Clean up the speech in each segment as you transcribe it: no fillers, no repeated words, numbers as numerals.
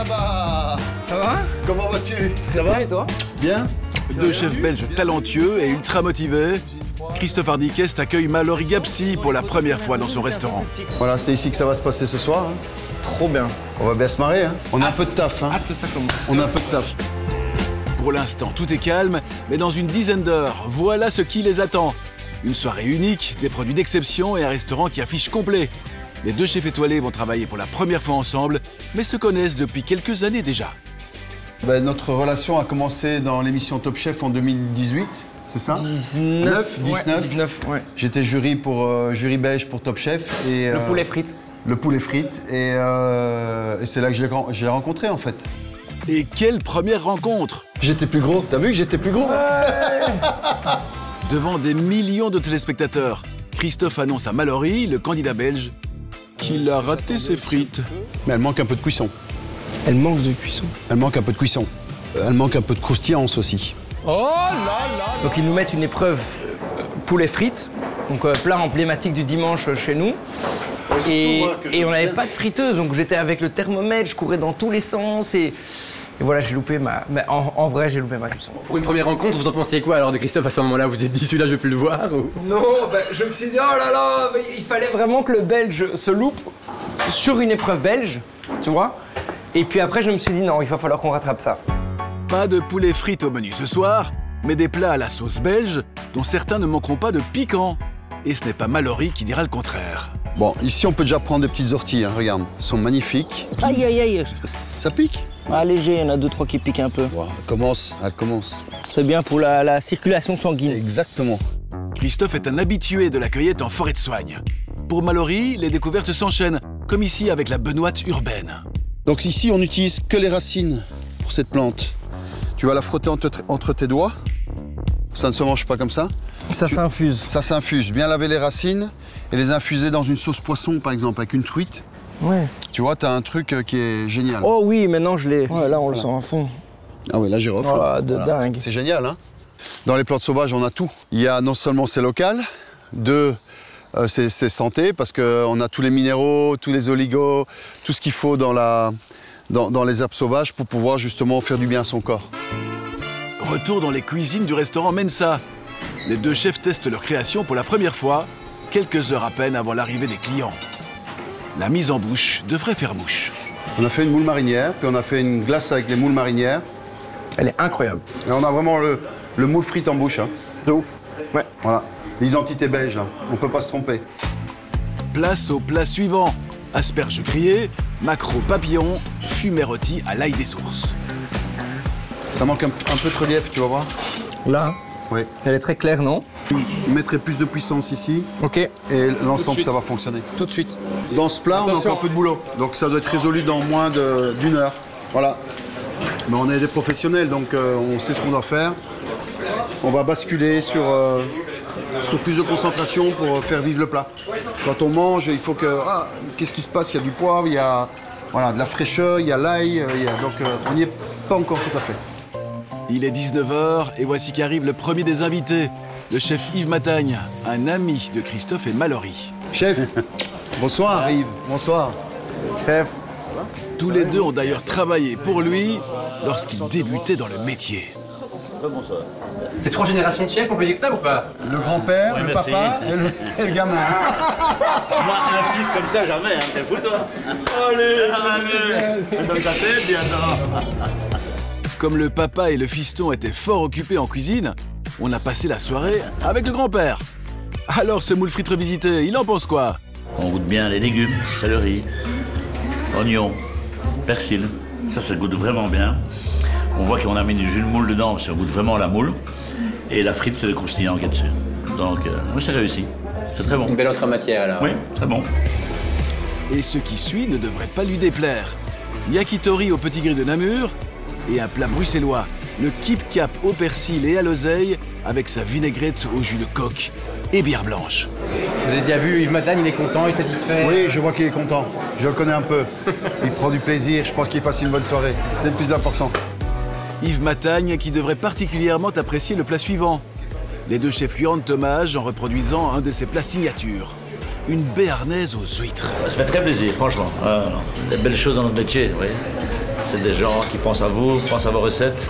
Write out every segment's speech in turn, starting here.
Ah bah... Ça va? Comment vas-tu? Ça va? Et toi? Bien. Deux chefs belges talentueux et ultra motivés, Christophe Hardikest accueille Mallory Gapsi pour la première fois dans son restaurant. Voilà, c'est ici que ça va se passer ce soir. Hein. Trop bien. On va bien se marrer. Hein. On a un peu de taf. Hein. Hâte que ça commence. On a un peu de taf. Pour l'instant, tout est calme, mais dans une dizaine d'heures, voilà ce qui les attend. Une soirée unique, des produits d'exception et un restaurant qui affiche complet. Les deux chefs étoilés vont travailler pour la première fois ensemble, mais se connaissent depuis quelques années déjà. Ben, notre relation a commencé dans l'émission Top Chef en 2018, c'est ça? 19. 19, ouais. J'étais jury jury belge pour Top Chef. Et, le poulet frites. Le poulet frites. Et c'est là que je l'ai rencontré en fait. Et quelle première rencontre! J'étais plus gros, t'as vu que j'étais plus gros? Devant des millions de téléspectateurs, Christophe annonce à Mallory, le candidat belge, qu'il a raté ses frites. Mais elle manque un peu de cuisson. Elle manque de cuisson. Elle manque un peu de cuisson. Elle manque un peu de croustillance aussi. Oh là là. Donc ils nous mettent une épreuve poulet frites, donc plat emblématique du dimanche chez nous. Et on n'avait pas de friteuse, donc j'étais avec le thermomètre, je courais dans tous les sens et voilà, j'ai loupé ma... Mais en vrai, j'ai loupé ma cuisson. Pour une première rencontre, vous en pensiez quoi alors de Christophe à ce moment-là? Vous vous êtes dit celui-là, je vais plus le voir ou... Non, je me suis dit, oh là là, il fallait vraiment que le Belge se loupe sur une épreuve belge, tu vois. Et puis après, je me suis dit, non, il va falloir qu'on rattrape ça. Pas de poulet frites au menu ce soir, mais des plats à la sauce belge, dont certains ne manqueront pas de piquant. Et ce n'est pas Mallory qui dira le contraire. Bon, ici, on peut déjà prendre des petites orties, hein, regarde. Elles sont magnifiques. Aïe, aïe, aïe. Ça pique? Ah, léger, il y en a 2-3 qui piquent un peu. Wow, elle commence. C'est bien pour la circulation sanguine. Exactement. Christophe est un habitué de la cueillette en forêt de soigne. Pour Mallory, les découvertes s'enchaînent, comme ici avec la benoîte urbaine. Donc ici, on n'utilise que les racines pour cette plante. Tu vas la frotter entre tes doigts. Ça ne se mange pas comme ça. Ça s'infuse. Ça s'infuse. Bien laver les racines et les infuser dans une sauce poisson, par exemple, avec une truite. Ouais. Tu vois, tu as un truc qui est génial. Oh oui, maintenant je l'ai. Ouais, là, on le sent à fond. Ah oui, là, j'ai refait. Oh, de dingue. C'est génial, hein. Dans les plantes sauvages, on a tout. Il y a non seulement c'est local, c'est santé, parce qu'on a tous les minéraux, tous les oligos, tout ce qu'il faut dans les herbes sauvages pour pouvoir justement faire du bien à son corps. Retour dans les cuisines du restaurant Mensa. Les deux chefs testent leur création pour la première fois, quelques heures à peine avant l'arrivée des clients. La mise en bouche devrait faire mouche. On a fait une moule marinière, puis on a fait une glace avec les moules marinières. Elle est incroyable. Et on a vraiment le moule frite en bouche. Hein. De ouf. Ouais. Voilà. L'identité belge, hein. On ne peut pas se tromper. Place au plat suivant. Asperges grillées, maquereaux papillons, fumée rôti à l'ail des sources. Ça manque un peu de relief, tu vas voir. Là, oui. Elle est très claire, non? Je mettrai plus de puissance ici. Ok. Et l'ensemble, ça va fonctionner. Tout de suite. Dans ce plat, on a encore un peu de boulot. Donc ça doit être résolu dans moins d'une heure. Voilà. Mais on est des professionnels, donc on sait ce qu'on doit faire. On va basculer sur plus de concentration pour faire vivre le plat. Quand on mange, il faut que... Ah, qu'est-ce qui se passe? Il y a du poivre, il y a de la fraîcheur, il y a l'ail. Donc on n'y est pas encore tout à fait. Il est 19h et voici qu'arrive le premier des invités, le chef Yves Matagne, un ami de Christophe et Mallory. Chef, bonsoir Yves, bonsoir. Chef. Tous les deux ont d'ailleurs travaillé pour lui lorsqu'il débutait dans le métier. C'est 3 générations de chefs, on peut dire que ça ou pas? Le grand-père, le papa et le gamin. Moi, un fils comme ça, jamais, hein, t'es fou toi? Allez, dans ta tête, bientôt. Comme le papa et le fiston étaient fort occupés en cuisine, on a passé la soirée avec le grand-père. Alors ce moule frites revisité, il en pense quoi? On goûte bien les légumes, céleri, oignons, persil. Ça goûte vraiment bien. On voit qu'on a mis du jus de moule dedans, ça goûte vraiment la moule. Et la frite, c'est le croustillant qu'il y a dessus. Donc, oui, c'est réussi. C'est très bon. Une belle autre matière alors. Oui, très bon. Et ce qui suit ne devrait pas lui déplaire. Yakitori au petit gris de Namur et un plat bruxellois, le Kip Cap au persil et à l'oseille avec sa vinaigrette au jus de coque et bière blanche. Vous avez déjà vu Yves Matagne, il est content, il est satisfait? Oui, je vois qu'il est content. Je le connais un peu. Il prend du plaisir, je pense qu'il passe une bonne soirée. C'est le plus important. Yves Matagne qui devrait particulièrement apprécier le plat suivant. Les deux chefs lui rendent hommage en reproduisant un de ses plats signatures. Une béarnaise aux huîtres. Ça fait très plaisir, franchement. Des belles choses dans notre métier, oui. C'est des gens qui pensent à vous, pensent à vos recettes,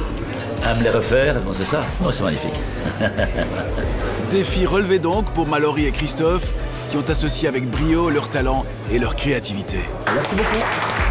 aiment les refaire. Bon, c'est ça. Oh, c'est magnifique. Défi relevé donc pour Mallory et Christophe, qui ont associé avec brio leur talent et leur créativité. Merci beaucoup.